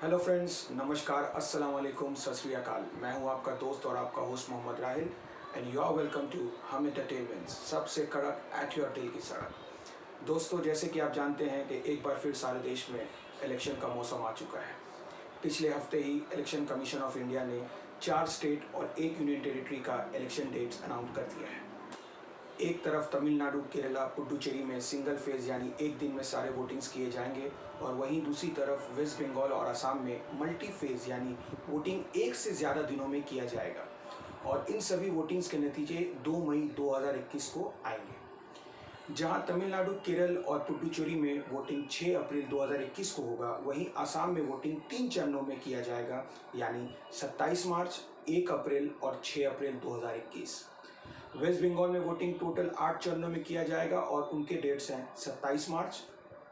Hello friends, नमस्कार, अस्सलाम वालेकुम, सत श्री अकाल। मैं हूं आपका दोस्त और आपका host Mohammad Rahil and you are welcome to Hum entertainment, सबसे कड़क एट योर दिल की सड़क। दोस्तों, जैसे कि आप जानते हैं कि एक बार फिर सारे देश में इलेक्शन का मौसम आ चुका है। पिछले हफ्ते ही इलेक्शन कमीशन ऑफ इंडिया ने 4 स्टेट और 1 यूनियन टेरिटरी का इलेक्शन डेट्स अनाउंस कर दिया है। एक तरफ तमिलनाडु, केरला, पुडुचेरी में सिंगल फेज यानी एक दिन में सारे वोटिंग्स किए जाएंगे और वहीं दूसरी तरफ वेस्ट बंगाल और असम में मल्टी फेज यानी वोटिंग एक से ज़्यादा दिनों में किया जाएगा और इन सभी वोटिंग्स के नतीजे 2 मई 2021 को आएंगे। जहां तमिलनाडु, केरल और पुडुचेरी में वोटिंग 6 अप्रैल 2021 को होगा, वहीं असम में वोटिंग 3 चरणों में किया जाएगा यानी 27 मार्च, 1 अप्रैल और 6 अप्रैल 2021। वेस्ट बंगाल में वोटिंग टोटल 8 चरणों में किया जाएगा और उनके डेट्स हैं 27 मार्च,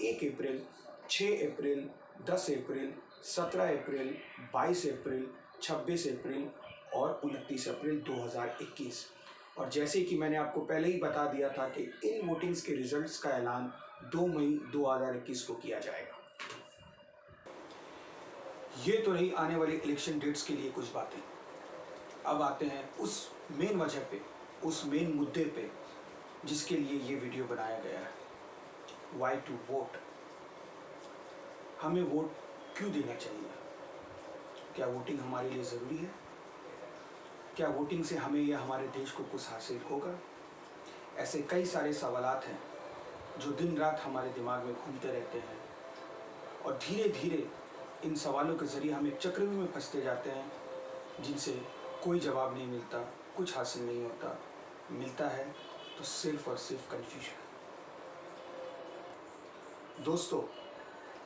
1 अप्रैल, 6 अप्रैल, 10 अप्रैल, 17 अप्रैल, 22 अप्रैल, 26 अप्रैल और 29 अप्रैल 2021। और जैसे कि मैंने आपको पहले ही बता दिया था कि इन वोटिंग्स के रिजल्ट्स का ऐलान 2 मई 2021 को किया जाएगा। ये तो रही आने वाली इलेक्शन डेट्स के लिए कुछ बातें। अब आते हैं उस मेन वजह पे, उस मेन मुद्दे पे जिसके लिए ये वीडियो बनाया गया है। Why to vote. हमें वोट क्यों देना चाहिए? क्या वोटिंग हमारे लिए ज़रूरी है? क्या वोटिंग से हमें या हमारे देश को कुछ हासिल होगा? ऐसे कई सारे सवालात हैं जो दिन रात हमारे दिमाग में घूमते रहते हैं और धीरे धीरे इन सवालों के ज़रिए हम एक चक्रव्यूह में फंसते जाते हैं जिनसे कोई जवाब नहीं मिलता, कुछ हासिल नहीं होता। मिलता है तो सिर्फ और सिर्फ कन्फ्यूजन। दोस्तों,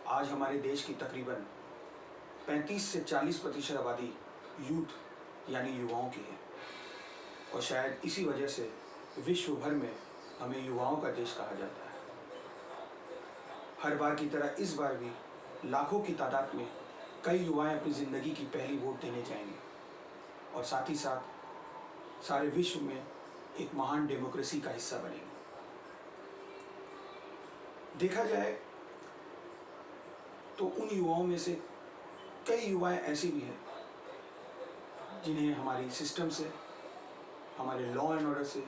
आज हमारे देश की तकरीबन 35 से 40% आबादी यूथ यानी युवाओं की है और शायद इसी वजह से विश्व भर में हमें युवाओं का देश कहा जाता है। हर बार की तरह इस बार भी लाखों की तादाद में कई युवाएं अपनी ज़िंदगी की पहली वोट देने जाएंगे और साथ ही साथ सारे विश्व में एक महान डेमोक्रेसी का हिस्सा बनेंगे। देखा जाए तो उन युवाओं में से कई युवाएं ऐसी भी हैं जिन्हें हमारी सिस्टम से, हमारे लॉ एंड ऑर्डर से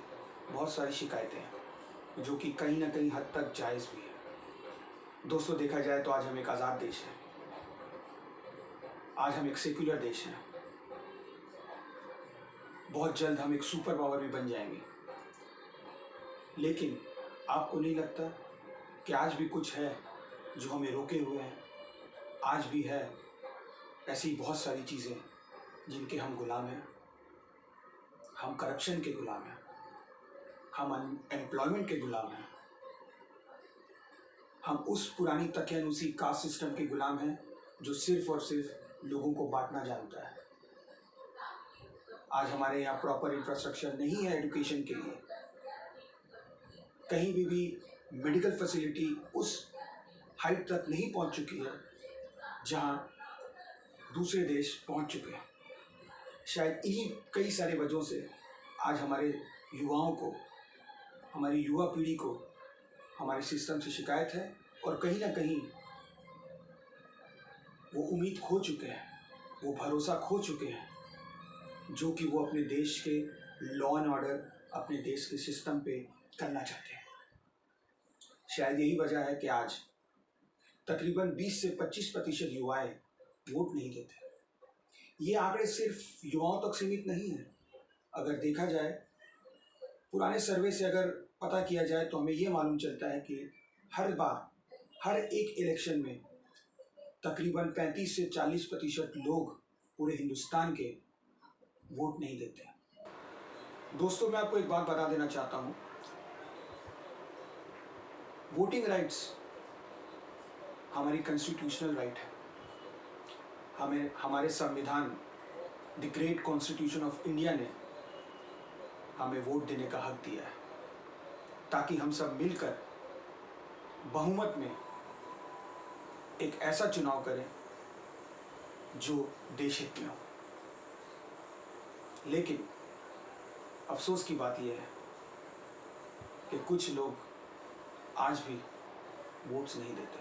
बहुत सारी शिकायतें हैं जो कि कहीं ना कहीं हद तक जायज़ भी है। दोस्तों, देखा जाए तो आज हम एक आज़ाद देश हैं, आज हम एक सेक्युलर देश हैं। बहुत जल्द हम एक सुपर पावर भी बन जाएंगे। लेकिन आपको नहीं लगता कि आज भी कुछ है जो हमें रोके हुए हैं? आज भी है ऐसी बहुत सारी चीज़ें जिनके हम गुलाम हैं। हम करप्शन के गुलाम हैं, हम अनएम्प्लॉयमेंट के गुलाम हैं, हम उस पुरानी तकियानुसी कास्ट सिस्टम के गुलाम हैं जो सिर्फ और सिर्फ लोगों को बांटना जानता है। आज हमारे यहाँ प्रॉपर इंफ्रास्ट्रक्चर नहीं है एजुकेशन के लिए। कहीं भी मेडिकल फैसिलिटी उस हाइट तक नहीं पहुँच चुकी है जहाँ दूसरे देश पहुँच चुके हैं। शायद इन्हीं कई सारे वजहों से आज हमारे युवाओं को, हमारी युवा पीढ़ी को हमारे सिस्टम से शिकायत है और कहीं ना कहीं वो उम्मीद खो चुके हैं, वो भरोसा खो चुके हैं जो कि वो अपने देश के लॉ एंड ऑर्डर, अपने देश के सिस्टम पे करना चाहते हैं। शायद यही वजह है कि आज तकरीबन 20 से 25% युवाएं वोट नहीं देते। ये आंकड़े सिर्फ युवाओं तक सीमित नहीं है। अगर देखा जाए, पुराने सर्वे से अगर पता किया जाए तो हमें ये मालूम चलता है कि हर बार, हर एक इलेक्शन में तकरीबन 35 से 40% लोग पूरे हिंदुस्तान के वोट नहीं देते। दोस्तों, मैं आपको एक बात बता देना चाहता हूँ, वोटिंग राइट्स हमारी कॉन्स्टिट्यूशनल राइट है। हमें हमारे संविधान, the great constitution of India ने हमें वोट देने का हक दिया है ताकि हम सब मिलकर बहुमत में एक ऐसा चुनाव करें जो देश हित में हो। लेकिन अफसोस की बात यह है कि कुछ लोग आज भी वोट्स नहीं देते।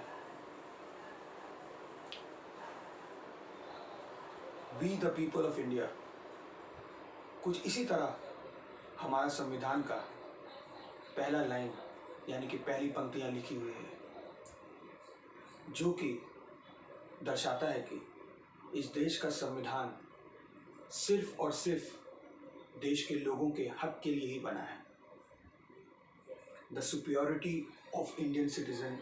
We the people of India, कुछ इसी तरह हमारा संविधान का पहला लाइन यानी कि पहली पंक्तियाँ लिखी हुई है, जो कि दर्शाता है कि इस देश का संविधान सिर्फ और सिर्फ देश के लोगों के हक के लिए ही बना है। The superiority of Indian citizen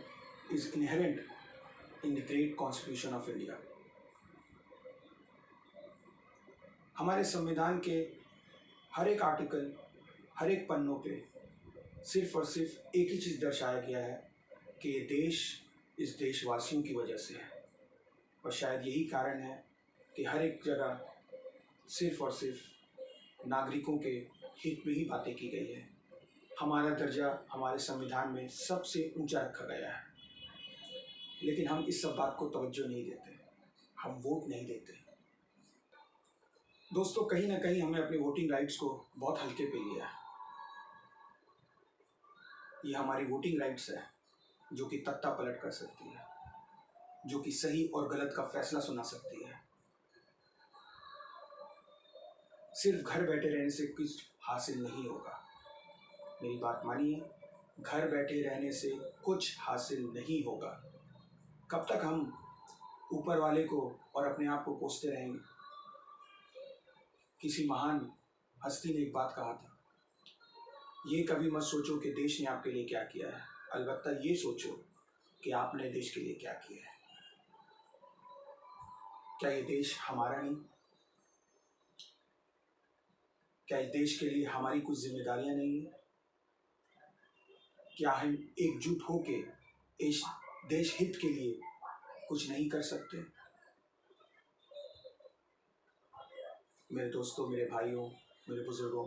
is inherent in the great constitution of India. हमारे संविधान के हर एक आर्टिकल, हर एक पन्नों पे सिर्फ और सिर्फ एक ही चीज़ दर्शाया गया है कि ये देश इस देशवासियों की वजह से है, और शायद यही कारण है कि हर एक जगह सिर्फ और सिर्फ नागरिकों के हित में ही बातें की गई है। हमारा दर्जा हमारे संविधान में सबसे ऊंचा रखा गया है, लेकिन हम इस सब बात को तवज्जो नहीं देते, हम वोट नहीं देते। दोस्तों, कहीं ना कहीं हमने अपने वोटिंग राइट्स को बहुत हल्के पे लिया है। ये हमारी वोटिंग राइट्स है जो कि तख्ता पलट कर सकती है, जो कि सही और गलत का फैसला सुना सकती है। सिर्फ घर बैठे रहने से कुछ हासिल नहीं होगा, मेरी बात मानिए, घर बैठे रहने से कुछ हासिल नहीं होगा। कब तक हम ऊपर वाले को और अपने आप को कोसते रहेंगे? किसी महान हस्ती ने एक बात कहा था, ये कभी मत सोचो कि देश ने आपके लिए क्या किया है, अलबत्ता ये सोचो कि आपने देश के लिए क्या किया है। क्या ये देश हमारा नहीं? क्या इस देश के लिए हमारी कुछ जिम्मेदारियां नहीं है? क्या हम एकजुट होके इस देश हित के लिए कुछ नहीं कर सकते? मेरे दोस्तों, मेरे भाइयों, मेरे बुजुर्गों,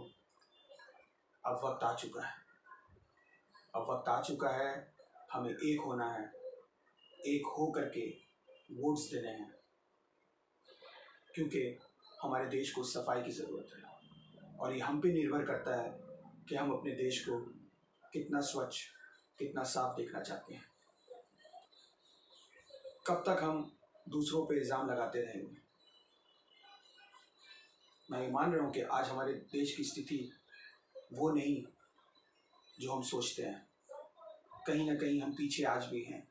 अब वक्त आ चुका है, अब वक्त आ चुका है, हमें एक होना है, एक हो करके वोट्स देने हैं, क्योंकि हमारे देश को सफाई की ज़रूरत है, और ये हम पे निर्भर करता है कि हम अपने देश को कितना स्वच्छ, कितना साफ देखना चाहते हैं। कब तक हम दूसरों पे इल्ज़ाम लगाते रहेंगे? मैं ये मान रहा हूँ कि आज हमारे देश की स्थिति वो नहीं जो हम सोचते हैं, कहीं ना कहीं हम पीछे आज भी हैं,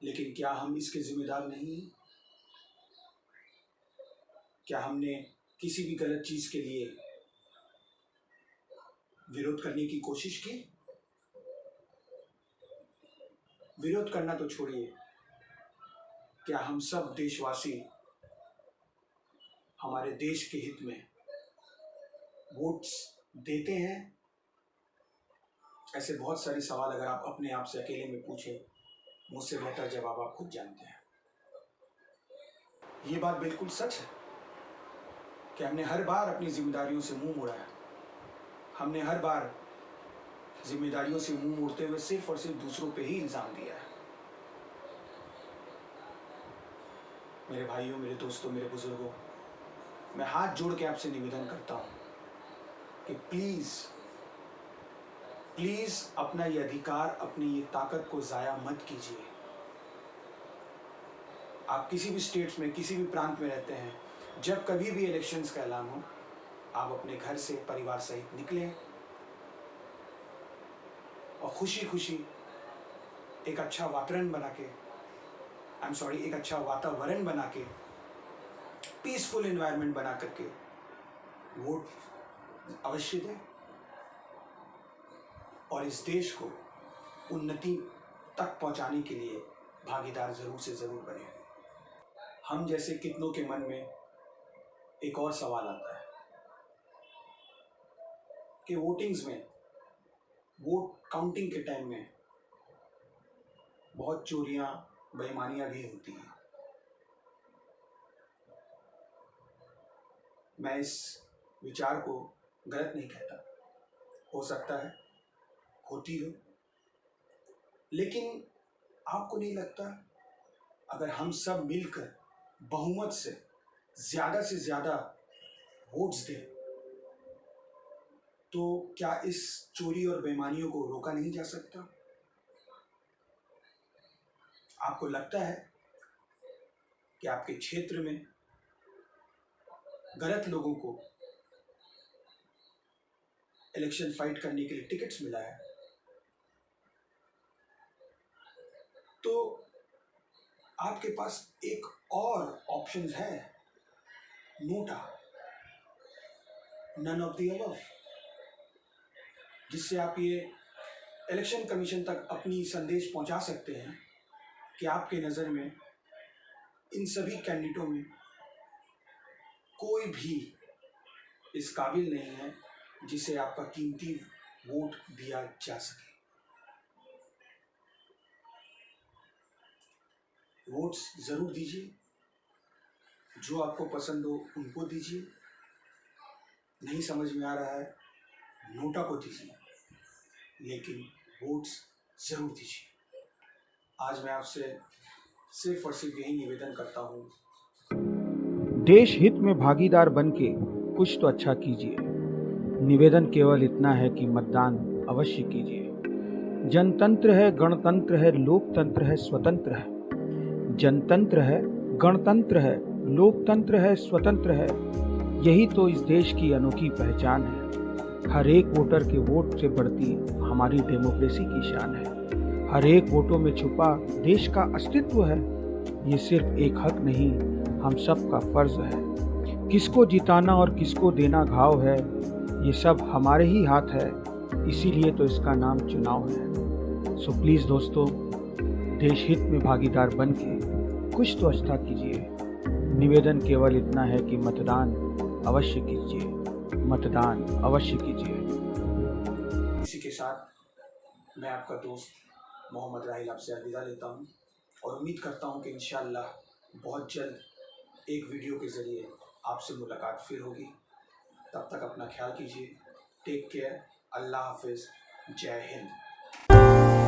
लेकिन क्या हम इसके जिम्मेदार नहीं हैं? क्या हमने किसी भी गलत चीज़ के लिए विरोध करने की कोशिश की? विरोध करना तो छोड़िए, क्या हम सब देशवासी हमारे देश के हित में वोट्स देते हैं? ऐसे बहुत सारे सवाल अगर आप अपने आप से अकेले में पूछें, मुझसे बेहतर जवाब आप खुद जानते हैं। ये बात बिल्कुल सच है कि हमने हर बार अपनी जिम्मेदारियों से मुंह मोड़ा है। हमने हर बार जिम्मेदारियों से मुंह मोड़ते हुए सिर्फ और सिर्फ दूसरों पे ही इल्ज़ाम दिया है। मेरे भाइयों, मेरे दोस्तों, मेरे बुजुर्गों, मैं हाथ जोड़ के आपसे निवेदन करता हूँ कि प्लीज़ प्लीज़ अपना ये अधिकार, अपनी ये ताकत को ज़ाया मत कीजिए। आप किसी भी स्टेट्स में, किसी भी प्रांत में रहते हैं, जब कभी भी इलेक्शंस का ऐलान हो, आप अपने घर से परिवार सहित निकलें और खुशी खुशी एक अच्छा वातावरण बना के एक अच्छा वातावरण बना के, पीसफुल एनवायरनमेंट बना करके वोट अवश्य दें और इस देश को उन्नति तक पहुंचाने के लिए भागीदार ज़रूर से ज़रूर बने। हम जैसे कितनों के मन में एक और सवाल आता है कि वोटिंग्स में, वोट काउंटिंग के टाइम में बहुत चोरियां, बेईमानियां भी होती हैं। मैं इस विचार को गलत नहीं कहता, हो सकता है होती हो, लेकिन आपको नहीं लगता अगर हम सब मिलकर बहुमत से ज़्यादा वोट्स दें तो क्या इस चोरी और बेईमानियों को रोका नहीं जा सकता? आपको लगता है कि आपके क्षेत्र में गलत लोगों को इलेक्शन फाइट करने के लिए टिकट्स मिला है, तो आपके पास एक और ऑप्शन है, NOTA, none of the above, जिससे आप ये इलेक्शन कमीशन तक अपनी संदेश पहुंचा सकते हैं कि आपके नज़र में इन सभी कैंडिडेटों में कोई भी इस काबिल नहीं है जिसे आपका कीमती वोट दिया जा सके। वोट्स ज़रूर दीजिए, जो आपको पसंद हो उनको दीजिए, नहीं समझ में आ रहा है नोटा को दीजिए, लेकिन वोट्स ज़रूर दीजिए। आज मैं आपसे सिर्फ और सिर्फ यही निवेदन करता हूँ, देश हित में भागीदार बनके कुछ तो अच्छा कीजिए। निवेदन केवल इतना है कि मतदान अवश्य कीजिए। जनतंत्र है, गणतंत्र है, लोकतंत्र है, स्वतंत्र है। जनतंत्र है, गणतंत्र है, लोकतंत्र है, स्वतंत्र है। यही तो इस देश की अनोखी पहचान है। हर एक वोटर के वोट से बढ़ती हमारी डेमोक्रेसी की शान है। हर एक वोटों में छुपा देश का अस्तित्व है। ये सिर्फ एक हक नहीं, हम सब का फर्ज है। किसको जिताना और किसको देना घाव है, ये सब हमारे ही हाथ है। इसीलिए तो इसका नाम चुनाव है। सो प्लीज़ दोस्तों, देश हित में भागीदार बन के कुछ तो अच्छा कीजिए। निवेदन केवल इतना है कि मतदान अवश्य कीजिए, मतदान अवश्य कीजिए। इसी के साथ मैं आपका दोस्त मोहम्मद राहिल आपसे अलविदा लेता हूँ और उम्मीद करता हूँ कि इंशाअल्लाह बहुत जल्द एक वीडियो के ज़रिए आपसे मुलाकात फिर होगी। तब तक अपना ख्याल कीजिए। Take care. अल्लाह हाफिज़। जय हिंद।